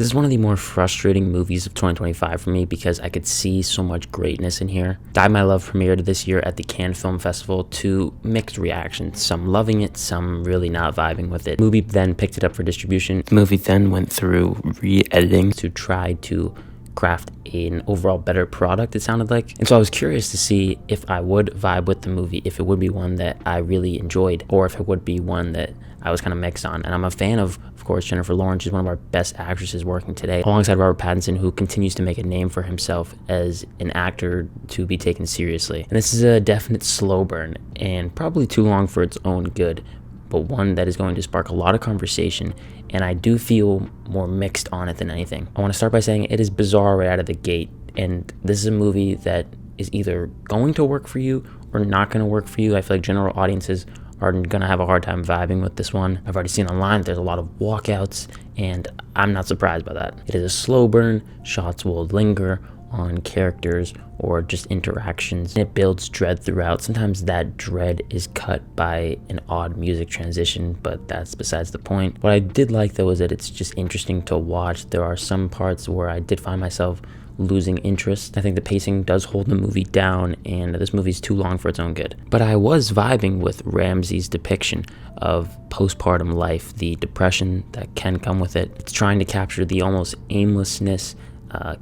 This is one of the more frustrating movies of 2025 for me because I could see so much greatness in here. Die My Love premiered this year at the Cannes Film Festival to mixed reactions, some loving it, some really not vibing with it. The movie then picked it up for distribution. The movie then went through re-editing to try to craft an overall better product, it sounded like. And so I was curious to see if I would vibe with the movie, if it would be one that I really enjoyed, or if it would be one that I was kind of mixed on. And I'm a fan of course, Jennifer Lawrence. She's one of our best actresses working today, alongside Robert Pattinson, who continues to make a name for himself as an actor to be taken seriously. And this is a definite slow burn, and probably too long for its own good, but one that is going to spark a lot of conversation, and I do feel more mixed on it than anything. I want to start by saying it is bizarre right out of the gate, and this is a movie that is either going to work for you or not going to work for you. I feel like general audiences are going to have a hard time vibing with this one. I've already seen online that there's a lot of walkouts, and I'm not surprised by that. It is a slow burn. Shots will linger on characters or just interactions. It builds dread throughout. Sometimes that dread is cut by an odd music transition, but that's besides the point. What I did like though is that it's just interesting to watch. There are some parts where I did find myself losing interest. I think the pacing does hold the movie down, and this movie's too long for its own good. But I was vibing with Ramsay's depiction of postpartum life, the depression that can come with it. It's trying to capture the almost aimlessness,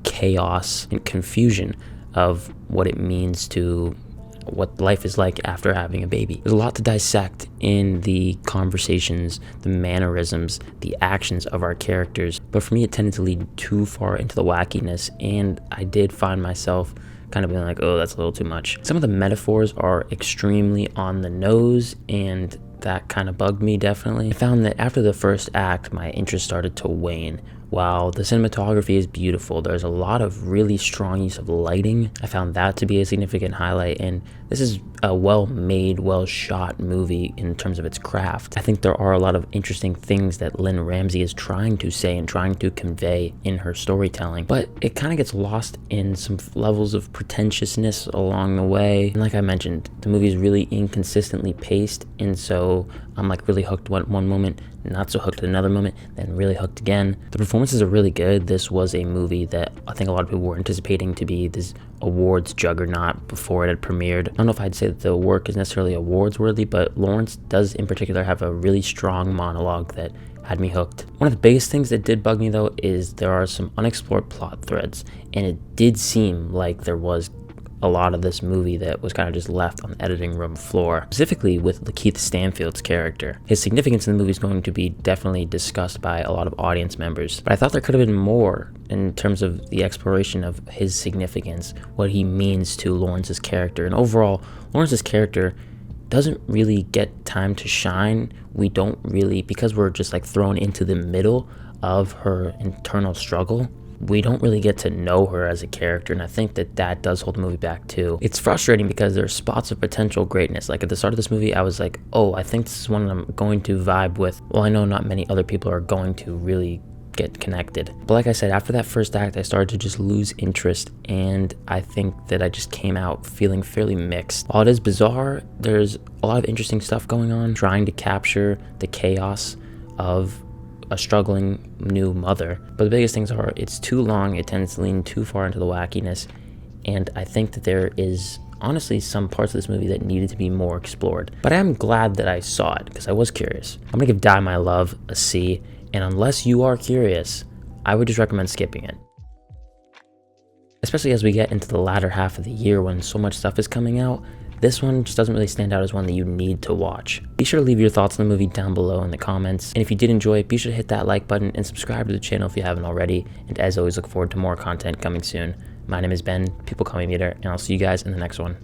chaos, and confusion of what it means to what life is like after having a baby. There's a lot to dissect in the conversations, the mannerisms, the actions of our characters, but for me it tended to lead too far into the wackiness, and I did find myself kind of being like, oh, that's a little too much. Some of the metaphors are extremely on the nose, and that kind of bugged me definitely. I found that after the first act, my interest started to wane. While the cinematography is beautiful, there's a lot of really strong use of lighting. I found that to be a significant highlight, and this is a well-made, well-shot movie in terms of its craft. I think there are a lot of interesting things that Lynne Ramsay is trying to say and trying to convey in her storytelling, but it kind of gets lost in some levels of pretentiousness along the way. And like I mentioned, the movie is really inconsistently paced, and so I'm like really hooked one moment, not so hooked at another moment, then really hooked again. The performances are really good. This was a movie that I think a lot of people were anticipating to be this awards juggernaut before it had premiered. I don't know if I'd say that the work is necessarily awards worthy, but Lawrence does in particular have a really strong monologue that had me hooked. One of the biggest things that did bug me though is there are some unexplored plot threads, and it did seem like there was a lot of this movie that was kind of just left on the editing room floor, specifically with LaKeith Stanfield's character. His significance in the movie is going to be definitely discussed by a lot of audience members, but I thought there could have been more in terms of the exploration of his significance, what he means to Lawrence's character, and overall, Lawrence's character doesn't really get time to shine. We don't really, because we're just like thrown into the middle of her internal struggle, we don't really get to know her as a character, and I think that that does hold the movie back too. It's frustrating because there are spots of potential greatness. Like at the start of this movie, I was like, oh, I think this is one I'm going to vibe with. Well, I know not many other people are going to really get connected. But like I said, after that first act, I started to just lose interest, and I think that I just came out feeling fairly mixed. While it is bizarre, there's a lot of interesting stuff going on, trying to capture the chaos of a struggling new mother. But the biggest things are it's too long, it tends to lean too far into the wackiness, and I think that there is honestly some parts of this movie that needed to be more explored. But I am glad that I saw it because I was curious. I'm gonna give Die My Love a C, and unless you are curious, I would just recommend skipping it. Especially as we get into the latter half of the year when so much stuff is coming out, this one just doesn't really stand out as one that you need to watch. Be sure to leave your thoughts on the movie down below in the comments, and if you did enjoy it, be sure to hit that like button and subscribe to the channel if you haven't already, and as always, look forward to more content coming soon. My name is Ben, people call me Meter, and I'll see you guys in the next one.